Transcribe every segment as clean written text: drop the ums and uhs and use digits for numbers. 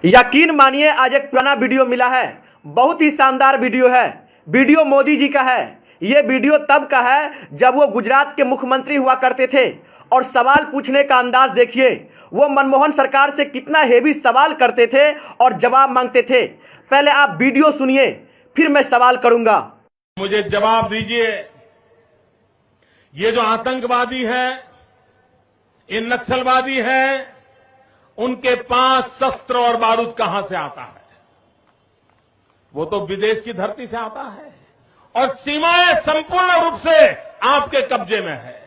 यकीन मानिए आज एक पुराना वीडियो मिला है। बहुत ही शानदार वीडियो है। वीडियो मोदी जी का है। ये वीडियो तब का है जब वो गुजरात के मुख्यमंत्री हुआ करते थे। और सवाल पूछने का अंदाज देखिए, वो मनमोहन सरकार से कितना हेवी सवाल करते थे और जवाब मांगते थे। पहले आप वीडियो सुनिए, फिर मैं सवाल करूंगा। मुझे जवाब दीजिए, ये जो आतंकवादी है, ये नक्सलवादी है, उनके पास शस्त्र और बारूद कहां से आता है? वो तो विदेश की धरती से आता है और सीमाएं संपूर्ण रूप से आपके कब्जे में है।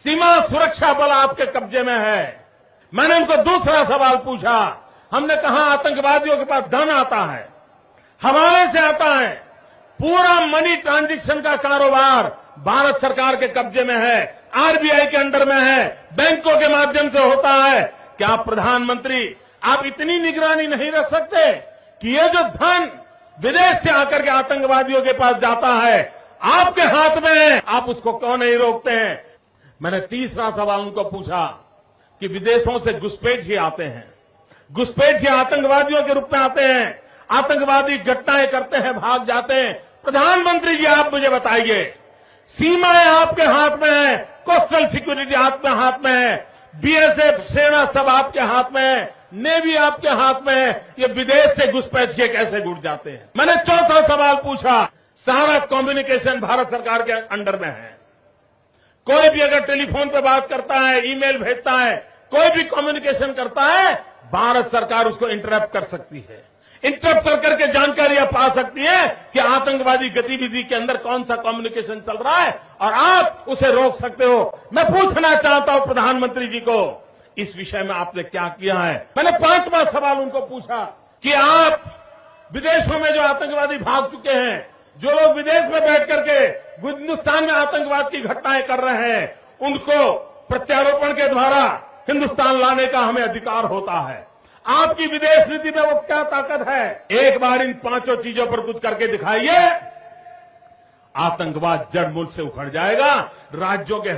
सीमा सुरक्षा बल आपके कब्जे में है। मैंने उनको दूसरा सवाल पूछा। हमने कहा आतंकवादियों के पास धन आता है, हवाले से आता है, पूरा मनी ट्रांजैक्शन का कारोबार भारत सरकार के कब्जे में है, आरबीआई के अंडर में है, बैंकों के माध्यम से होता है। क्या प्रधानमंत्री आप इतनी निगरानी नहीं रख सकते कि ये जो धन विदेश से आकर के आतंकवादियों के पास जाता है आपके हाथ में है, आप उसको क्यों नहीं रोकते हैं? मैंने तीसरा सवाल उनको पूछा कि विदेशों से घुसपैठ आते हैं, घुसपैठ आतंकवादियों के रूप में आते हैं, आतंकवादी घटनाएं करते हैं, भाग जाते हैं। प्रधानमंत्री जी आप मुझे बताइए, सीमाएं आपके हाथ में है, कोस्टल सिक्योरिटी आपके हाथ में है, बीएसएफ सेना सब आपके हाथ में है, नेवी आपके हाथ में है, ये विदेश से घुसपैठ के कैसे घुस जाते हैं? मैंने चौथा सवाल पूछा, सारा कम्युनिकेशन भारत सरकार के अंडर में है। कोई भी अगर टेलीफोन पे बात करता है, ईमेल भेजता है, कोई भी कम्युनिकेशन करता है, भारत सरकार उसको इंटरप्ट कर सकती है। इंटरप्ट कर करके जानकारियां पा सकती है कि आतंकवादी गतिविधि के अंदर कौन सा कम्युनिकेशन चल रहा है और आप उसे रोक सकते हो। मैं पूछना चाहता हूं प्रधानमंत्री जी को, इस विषय में आपने क्या किया है? मैंने पांचवा सवाल उनको पूछा कि आप विदेशों में जो आतंकवादी भाग चुके हैं, जो लोग विदेश में बैठ करके हिंदुस्तान में आतंकवाद की घटनाएं कर रहे हैं, उनको प्रत्यारोपण के द्वारा हिंदुस्तान लाने का हमें अधिकार होता है। आपकी विदेश नीति में वो क्या ताकत है? एक बार इन पांचों चीजों पर कुछ करके दिखाइए, आतंकवाद जड़ मूल से उखड़ जाएगा। राज्यों के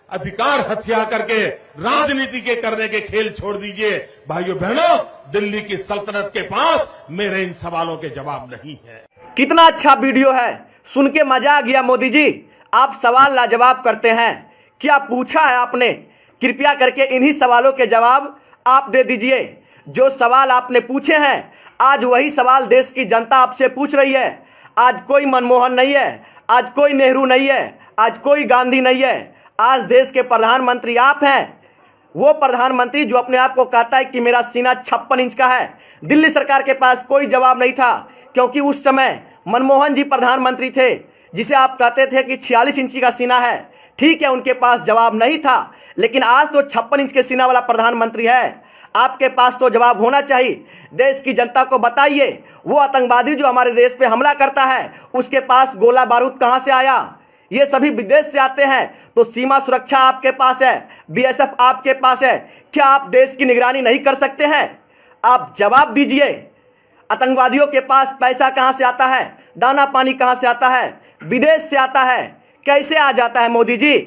अधिकार हथिया करके राजनीति के करने के खेल छोड़ दीजिए। भाइयों बहनों, दिल्ली की सल्तनत के पास मेरे इन सवालों के जवाब नहीं है। कितना अच्छा वीडियो है, सुन के मजा आ गया। मोदी जी आप सवाल लाजवाब करते हैं। क्या पूछा है आपने? कृपया करके इन्हीं सवालों के जवाब आप दे दीजिए। जो सवाल आपने पूछे हैं, आज वही सवाल देश की जनता आपसे पूछ रही है। आज कोई मनमोहन नहीं है, आज कोई नेहरू नहीं है, आज कोई गांधी नहीं है। आज देश के प्रधानमंत्री आप हैं। वो प्रधानमंत्री जो अपने आप को कहता है कि मेरा सीना 56 इंच का है। दिल्ली सरकार के पास कोई जवाब नहीं था, क्योंकि उस समय मनमोहन जी प्रधानमंत्री थे, जिसे आप कहते थे कि 46 इंची का सीना है। ठीक है, उनके पास जवाब नहीं था, लेकिन आज तो 56 इंच के सीना वाला प्रधानमंत्री है। आपके पास तो जवाब होना चाहिए। देश की जनता को बताइए, वो आतंकवादी जो हमारे देश पे हमला करता है, उसके पास गोला बारूद कहां से आया? ये सभी विदेश से आते हैं। तो सीमा सुरक्षा आपके पास है, बीएसएफ आपके पास है। क्या आप देश की निगरानी नहीं कर सकते हैं? आप जवाब दीजिए। आतंकवादियों के पास पैसा कहां से आता है? दाना पानी कहां से आता है? विदेश से आता है। कैसे आ जाता है मोदी जी?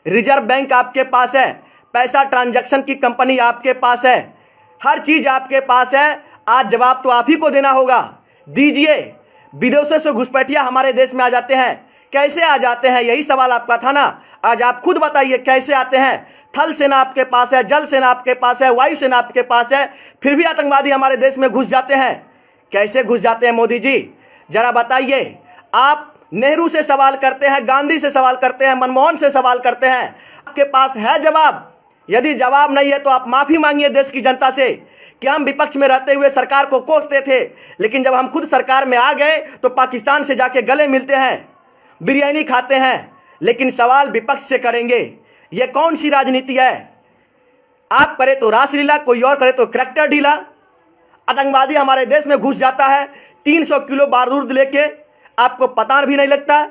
रिजर्व बैंक आपके पास है, पैसा ट्रांजैक्शन की कंपनी आपके पास है, हर चीज आपके पास है। आज जवाब तो आप ही को देना होगा। दीजिए। विदेशों से घुसपैठिया हमारे देश में आ जाते हैं, कैसे आ जाते हैं? यही सवाल आपका था ना। आज आप खुद बताइए कैसे आते हैं। थल सेना आपके पास है, जल सेना आपके पास है, वायु सेना आपके पास है, फिर भी आतंकवादी हमारे देश में घुस जाते हैं। कैसे घुस जाते हैं मोदी जी, जरा बताइए। आप नेहरू से सवाल करते हैं, गांधी से सवाल करते हैं, मनमोहन से सवाल करते हैं, आपके पास है जवाब? यदि जवाब नहीं है तो आप माफी मांगिए देश की जनता से कि हम विपक्ष में रहते हुए सरकार को कोसते थे, लेकिन जब हम खुद सरकार में आ गए तो पाकिस्तान से जाके गले मिलते हैं, बिरयानी खाते हैं, लेकिन सवाल विपक्ष से करेंगे। यह कौन सी राजनीति है? आप करे तो रासलीला, कोई और करे तो करैक्टर ढीला। आतंकवादी हमारे देश में घुस जाता है 300 किलो बारूद लेके, आपको पता भी नहीं लगता।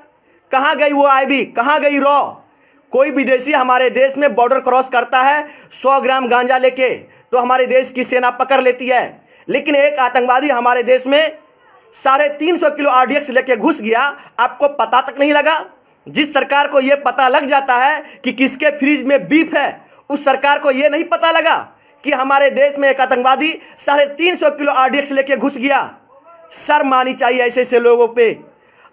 कहां गई वो आईबी, कहां गई रॉ? कोई विदेशी हमारे देश में बॉर्डर क्रॉस करता है 100 ग्राम गांजा लेके, तो हमारे देश की सेना पकड़ लेती है। लेकिन एक आतंकवादी हमारे देश में 350 किलो आरडीएक्स लेके घुस गया, आपको पता तक नहीं लगा। जिस सरकार को यह पता लग जाता है कि किसके फ्रिज में बीफ है, उस सरकार को यह नहीं पता लगा कि हमारे देश में एक आतंकवादी 350 किलो RDX लेके घुस गया। शर्म आनी चाहिए ऐसे ऐसे लोगों पे,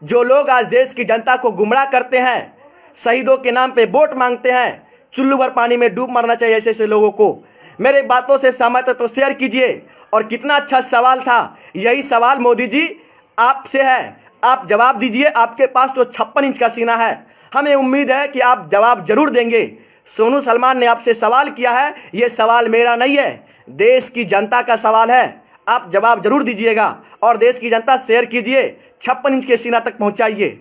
जो लोग आज देश की जनता को गुमराह करते हैं, शहीदों के नाम पे वोट मांगते हैं। चुल्लू भर पानी में डूब मरना चाहिए ऐसे ऐसे लोगों को। मेरे बातों से सहमत है तो शेयर कीजिए। और कितना अच्छा सवाल था, यही सवाल मोदी जी आपसे है, आप जवाब दीजिए। आपके पास तो 56 इंच का सीना है, हमें उम्मीद है कि आप जवाब जरूर देंगे। सोनू सलमान ने आपसे सवाल किया है, ये सवाल मेरा नहीं है, देश की जनता का सवाल है। आप जवाब जरूर दीजिएगा और देश की जनता शेयर कीजिए, 56 इंच के सीना तक पहुंचाइए।